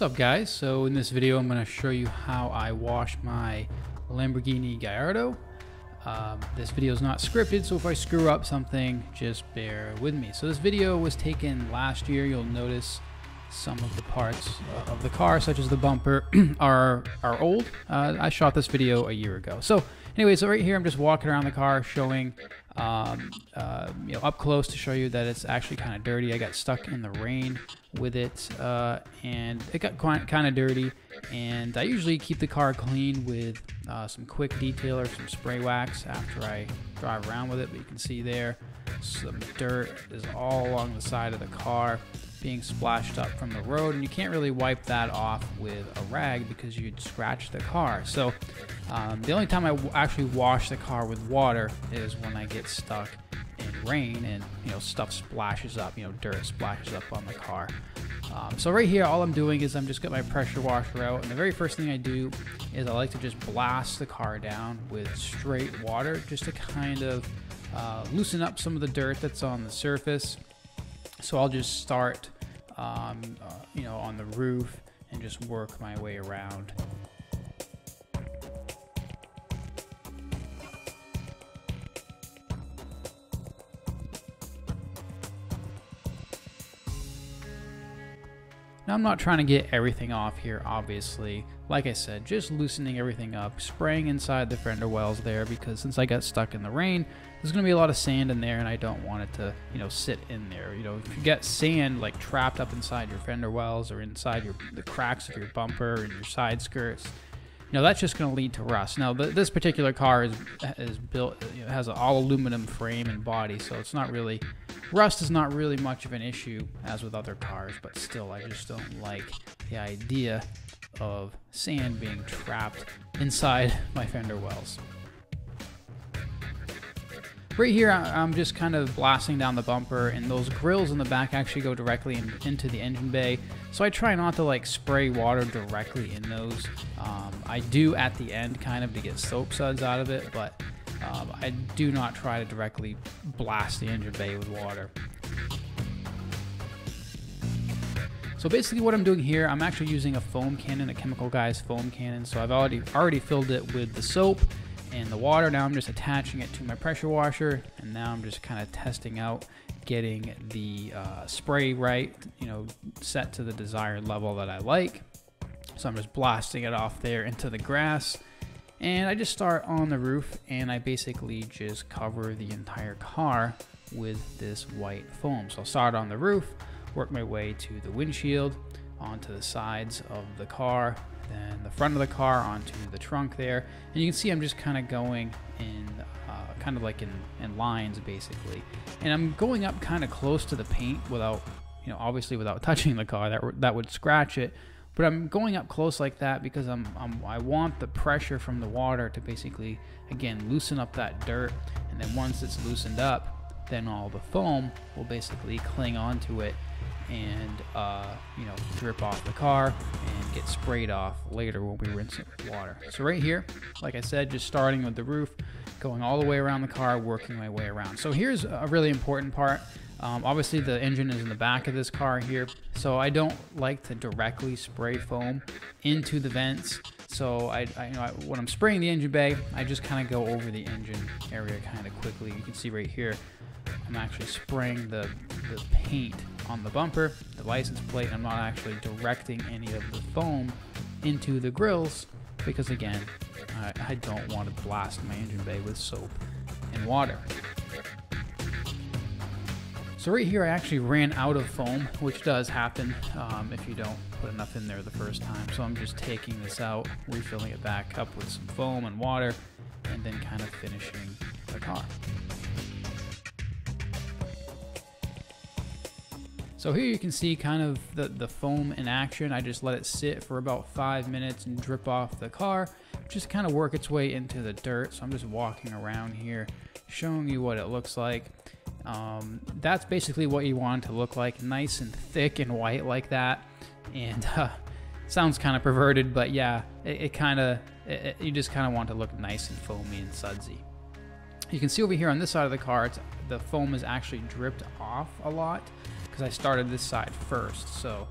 What's up, guys? So in this video I'm going to show you how I wash my Lamborghini Gallardo. This video is not scripted, so if I screw up something, just bear with me. So this video was taken last year. You'll notice some of the parts of the car, such as the bumper, are old. I shot this video a year ago. So anyway, so right here I'm just walking around the car showing up close to show you that it's actually kind of dirty. I got stuck in the rain with it and it got kind of dirty, and I usually keep the car clean with some quick detailer, some spray wax after I drive around with it. But you can see there some dirt is all along the side of the car being splashed up from the road, and you can't really wipe that off with a rag because you'd scratch the car. So the only time I actually wash the car with water is when I get stuck in rain and stuff splashes up, dirt splashes up on the car. So right here all I'm doing is I'm just got my pressure washer out, and the very first thing I do is I like to just blast the car down with straight water just to kind of loosen up some of the dirt that's on the surface. So I'll just start on the roof and just work my way around. Now I'm not trying to get everything off here, obviously. Like I said, just loosening everything up, spraying inside the fender wells there, because since I got stuck in the rain, there's going to be a lot of sand in there, and I don't want it to, sit in there. If you get sand like trapped up inside your fender wells or inside the cracks of your bumper and your side skirts, that's just going to lead to rust. Now, this particular car is built, has an all aluminum frame and body, so it's not really, rust is not really much of an issue as with other cars, but still, I just don't like the idea of sand being trapped inside my fender wells. Right here, I'm just kind of blasting down the bumper, and those grills in the back actually go directly into the engine bay. So I try not to spray water directly in those. I do at the end kind of to get soap suds out of it, but I do not try to directly blast the engine bay with water. So basically what I'm doing here, I'm actually using a foam cannon, a Chemical Guys foam cannon. So I've already filled it with the soap and the water. Now I'm just attaching it to my pressure washer, and now I'm just kind of testing out getting the spray right, set to the desired level that I like. So I'm just blasting it off there into the grass, and I just start on the roof, and I basically just cover the entire car with this white foam. So I'll start on the roof, work my way to the windshield, onto the sides of the car, then the front of the car onto the trunk there, and you can see I'm just kind of going in kind of like in lines basically, and I'm going up kind of close to the paint without obviously without touching the car. That would scratch it, but I'm going up close like that because I want the pressure from the water to basically again loosen up that dirt, and then once it's loosened up, then all the foam will basically cling onto it and drip off the car and get sprayed off later when we rinse it with water. So right here, like I said, just starting with the roof, going all the way around the car, working my way around. So here's a really important part. Obviously the engine is in the back of this car here, so I don't like to directly spray foam into the vents. So when I'm spraying the engine bay, I just kind of go over the engine area kind of quickly. You can see right here, I'm actually spraying the paint on the bumper, the license plate, and I'm not actually directing any of the foam into the grills because again, I don't want to blast my engine bay with soap and water. So right here I actually ran out of foam, which does happen if you don't put enough in there the first time. So I'm just taking this out, refilling it back up with some foam and water, and then kind of finishing the car. So here you can see kind of the foam in action. I just let it sit for about 5 minutes and drip off the car, just kind of work its way into the dirt. So I'm just walking around here showing you what it looks like. That's basically what you want it to look like, nice and thick and white like that. And sounds kind of perverted, but yeah, you just kind of want it to look nice and foamy and sudsy. You can see over here on this side of the car, the foam is actually dripped off a lot because I started this side first. So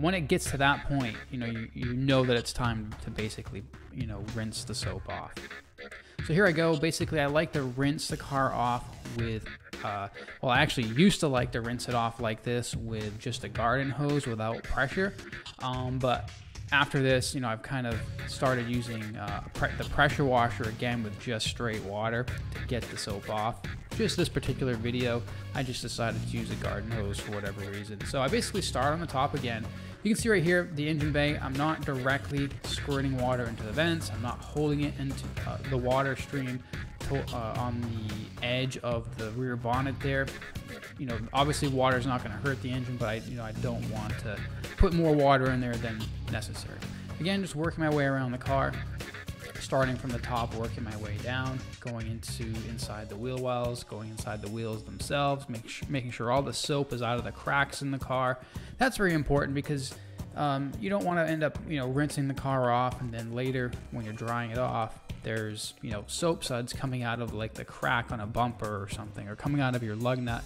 When it gets to that point, you know that it's time to basically, rinse the soap off. So here I go. Basically, I like to rinse the car off with, well, I actually used to like to rinse it off like this with just a garden hose without pressure. But after this, I've kind of started using the pressure washer again with just straight water to get the soap off. Just this particular video, I just decided to use a garden hose for whatever reason. So I basically start on the top again. You can see right here, the engine bay, I'm not directly squirting water into the vents. I'm not holding it into the water stream on the edge of the rear bonnet there. Obviously water is not going to hurt the engine, but I don't want to put more water in there than necessary. Again, just working my way around the car, starting from the top, working my way down, going inside the wheel wells, going inside the wheels themselves, making sure all the soap is out of the cracks in the car. That's very important because you don't want to end up, rinsing the car off, and then later when you're drying it off, there's, soap suds coming out of like the crack on a bumper or something, or coming out of your lug nut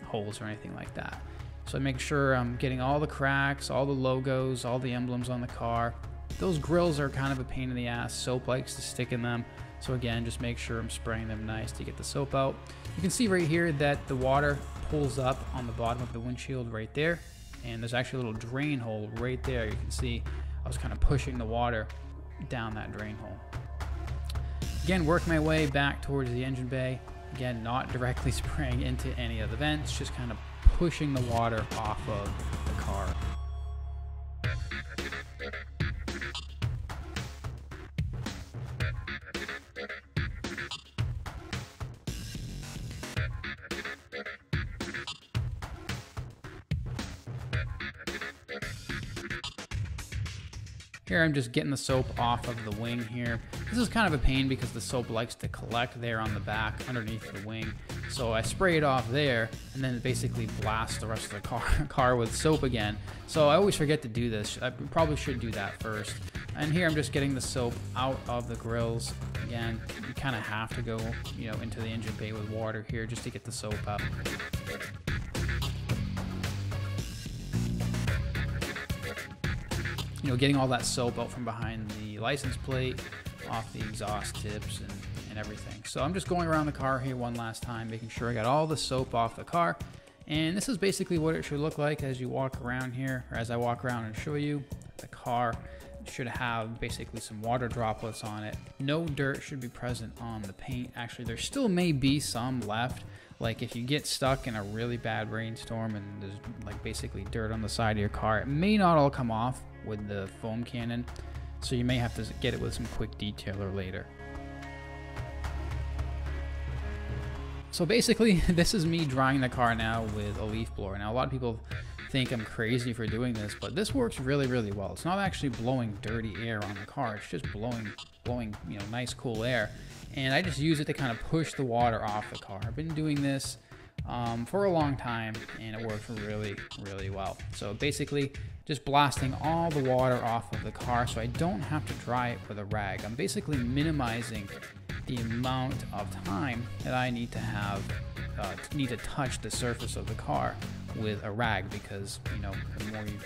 holes or anything like that. So I make sure I'm getting all the cracks, all the logos, all the emblems on the car. Those grills are kind of a pain in the ass. Soap likes to stick in them. So again, just make sure I'm spraying them nice to get the soap out. You can see right here that the water pulls up on the bottom of the windshield right there. And there's actually a little drain hole right there. You can see I was kind of pushing the water down that drain hole. Again, work my way back towards the engine bay. Again, not directly spraying into any of the vents, just kind of pushing the water off of the car. Here I'm just getting the soap off of the wing here. This is kind of a pain because the soap likes to collect there on the back underneath the wing. So I spray it off there and then basically blast the rest of the car with soap again. So I always forget to do this. I probably should do that first. And here I'm just getting the soap out of the grills. Again, you kind of have to go, into the engine bay with water here just to get the soap up. Getting all that soap out from behind the license plate, off the exhaust tips and everything. So I'm just going around the car here one last time, making sure I got all the soap off the car. And this is basically what it should look like as you walk around here, or as I walk around and show you. The car should have basically some water droplets on it. No dirt should be present on the paint. Actually, there still may be some left. Like if you get stuck in a really bad rainstorm and there's like basically dirt on the side of your car, it may not all come off with the foam cannon, so you may have to get it with some quick detailer later. So basically, this is me drying the car now with a leaf blower. Now a lot of people think I'm crazy for doing this, but this works really, really well. It's not actually blowing dirty air on the car. It's just blowing, nice cool air. And I just use it to kind of push the water off the car. I've been doing this for a long time, and it works really, really well. So basically, just blasting all the water off of the car so I don't have to dry it with a rag. I'm basically minimizing the amount of time that I need to have, need to touch the surface of the car with a rag, because the more you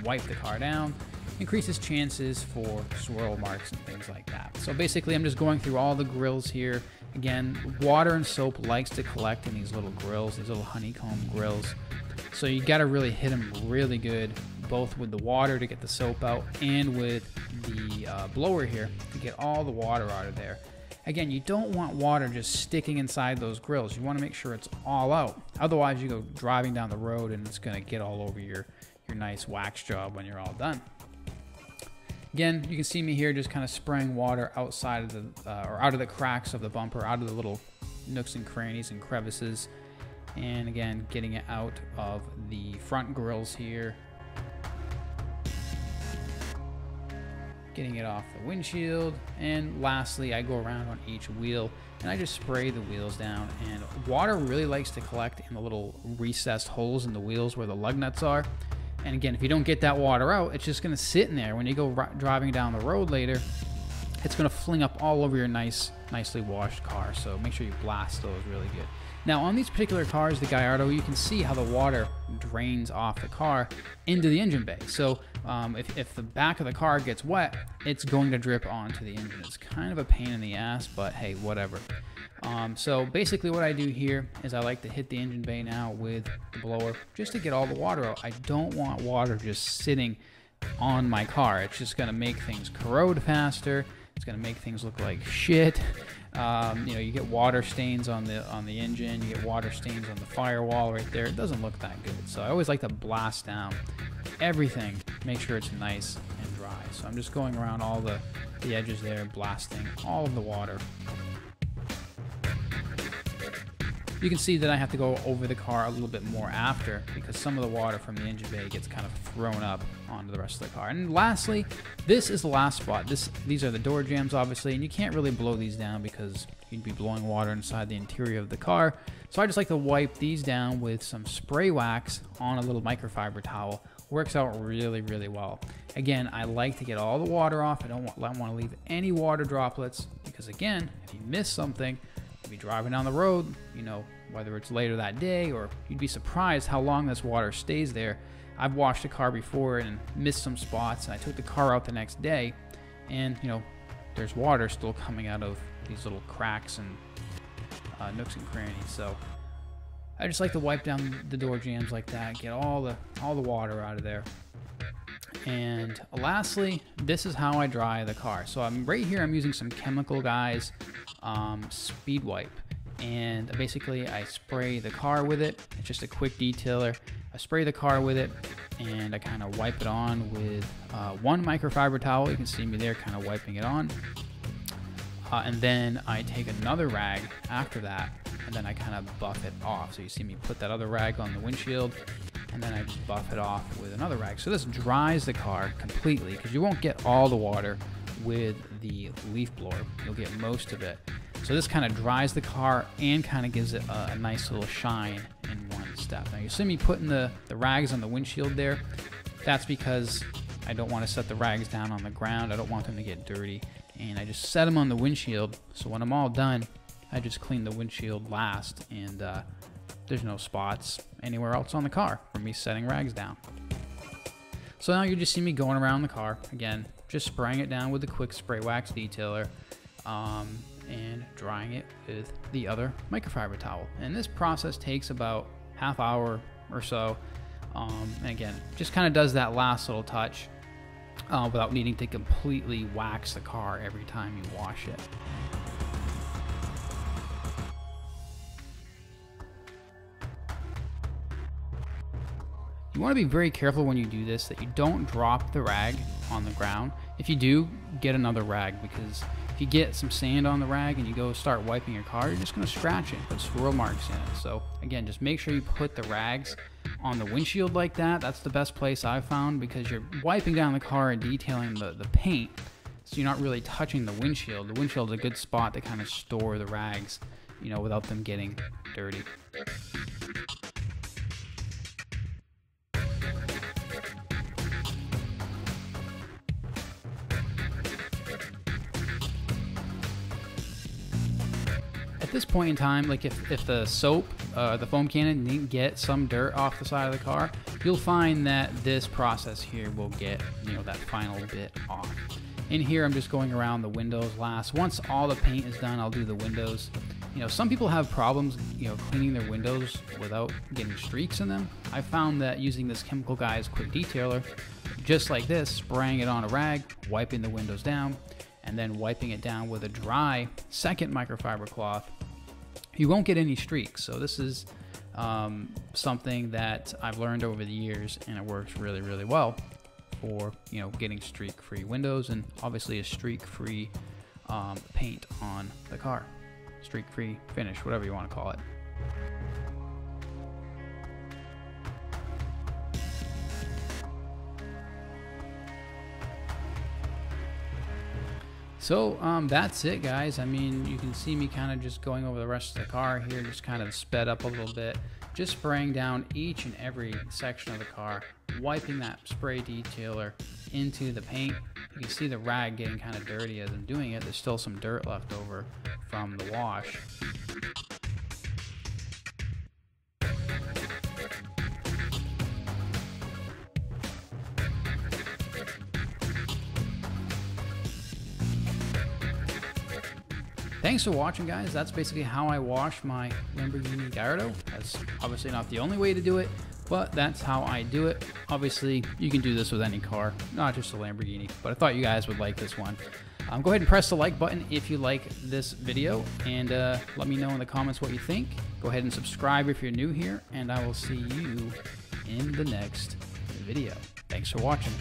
wipe the car down, increases chances for swirl marks and things like that. So basically I'm just going through all the grills here. Again, water and soap likes to collect in these little grills, these little honeycomb grills. So you got to really hit them really good, both with the water to get the soap out and with the blower here to get all the water out of there. Again, you don't want water just sticking inside those grills. You want to make sure it's all out. Otherwise, you go driving down the road and it's going to get all over your nice wax job when you're all done. Again, you can see me here just kind of spraying water outside of the, or out of the cracks of the bumper, out of the little nooks and crannies and crevices. And again, getting it out of the front grills here. Getting it off the windshield. And lastly, I go around on each wheel and I just spray the wheels down. And water really likes to collect in the little recessed holes in the wheels where the lug nuts are. And again, if you don't get that water out, it's just going to sit in there. When you go driving down the road later, it's going to fling up all over your nicely washed car. So make sure you blast those really good. Now on these particular cars, the Gallardo, you can see how the water drains off the car into the engine bay. So if the back of the car gets wet, it's going to drip onto the engine. It's kind of a pain in the ass, but hey, whatever. So basically what I do here is I like to hit the engine bay now with the blower just to get all the water out. I don't want water just sitting on my car. It's just going to make things corrode faster. It's going to make things look like shit. You know, you get water stains on the engine, you get water stains on the firewall right there. It doesn't look that good. So I always like to blast down everything, make sure it's nice and dry. So I'm just going around all the edges there, blasting all of the water. You can see that I have to go over the car a little bit more after, because some of the water from the engine bay gets kind of thrown up onto the rest of the car. And lastly, this is the last spot. These are the door jambs, obviously, and you can't really blow these down because you'd be blowing water inside the interior of the car. So I just like to wipe these down with some spray wax on a little microfiber towel. Works out really, really well. Again, I like to get all the water off. I don't want to leave any water droplets, because again, if you miss something, you'll be driving down the road, you know, whether it's later that day, or you'd be surprised how long this water stays there. I've washed a car before and missed some spots, and I took the car out the next day, and you know, there's water still coming out of these little cracks and nooks and crannies. So I just like to wipe down the door jambs like that, get all the water out of there. And lastly, this is how I dry the car. So right here I'm using some Chemical Guys speed wipe, and basically I spray the car with it. It's just a quick detailer. I spray the car with it, and I kind of wipe it on with one microfiber towel. You can see me there kind of wiping it on, and then I take another rag after that, and then I kind of buff it off. So you see me put that other rag on the windshield, and then I just buff it off with another rag. So this dries the car completely, because you won't get all the water with the leaf blower. You'll get most of it. So this kind of dries the car and kind of gives it a nice little shine in one step. Now you see me putting the rags on the windshield there. That's because I don't want to set the rags down on the ground. I don't want them to get dirty. And I just set them on the windshield, so when I'm all done, I just clean the windshield last, and there's no spots anywhere else on the car from me setting rags down. So now you just see me going around the car, again, just spraying it down with the quick spray wax detailer, and drying it with the other microfiber towel. And this process takes about half hour or so. And again, just kind of does that last little touch without needing to completely wax the car every time you wash it. You want to be very careful when you do this that you don't drop the rag on the ground. If you do, get another rag, because if you get some sand on the rag and you go start wiping your car, you're just going to scratch it and put swirl marks in it. So again, just make sure you put the rags on the windshield like that. That's the best place I've found, because you're wiping down the car and detailing the paint, so you're not really touching the windshield. The windshield is a good spot to kind of store the rags, you know, without them getting dirty. At this point in time, like if the soap, the foam cannon didn't get some dirt off the side of the car, you'll find that this process here will get, you know, that final bit off. In here, I'm just going around the windows last. Once all the paint is done, I'll do the windows. You know, some people have problems, you know, cleaning their windows without getting streaks in them. I found that using this Chemical Guys quick detailer, just like this, spraying it on a rag, wiping the windows down, and then wiping it down with a dry second microfiber cloth, you won't get any streaks. So this is something that I've learned over the years, and it works really, really well for, you know, getting streak-free windows, and obviously a streak-free paint on the car. Streak-free finish, whatever you want to call it. So that's it, guys. I mean, you can see me kind of just going over the rest of the car here, just kind of sped up a little bit, just spraying down each and every section of the car, wiping that spray detailer into the paint. You can see the rag getting kind of dirty as I'm doing it. There's still some dirt left over from the wash. Thanks for watching, guys. That's basically how I wash my Lamborghini Gallardo. That's obviously not the only way to do it, but that's how I do it. Obviously, you can do this with any car, not just a Lamborghini, but I thought you guys would like this one. Go ahead and press the like button if you like this video, and let me know in the comments what you think. Go ahead and subscribe if you're new here, and I will see you in the next video. Thanks for watching.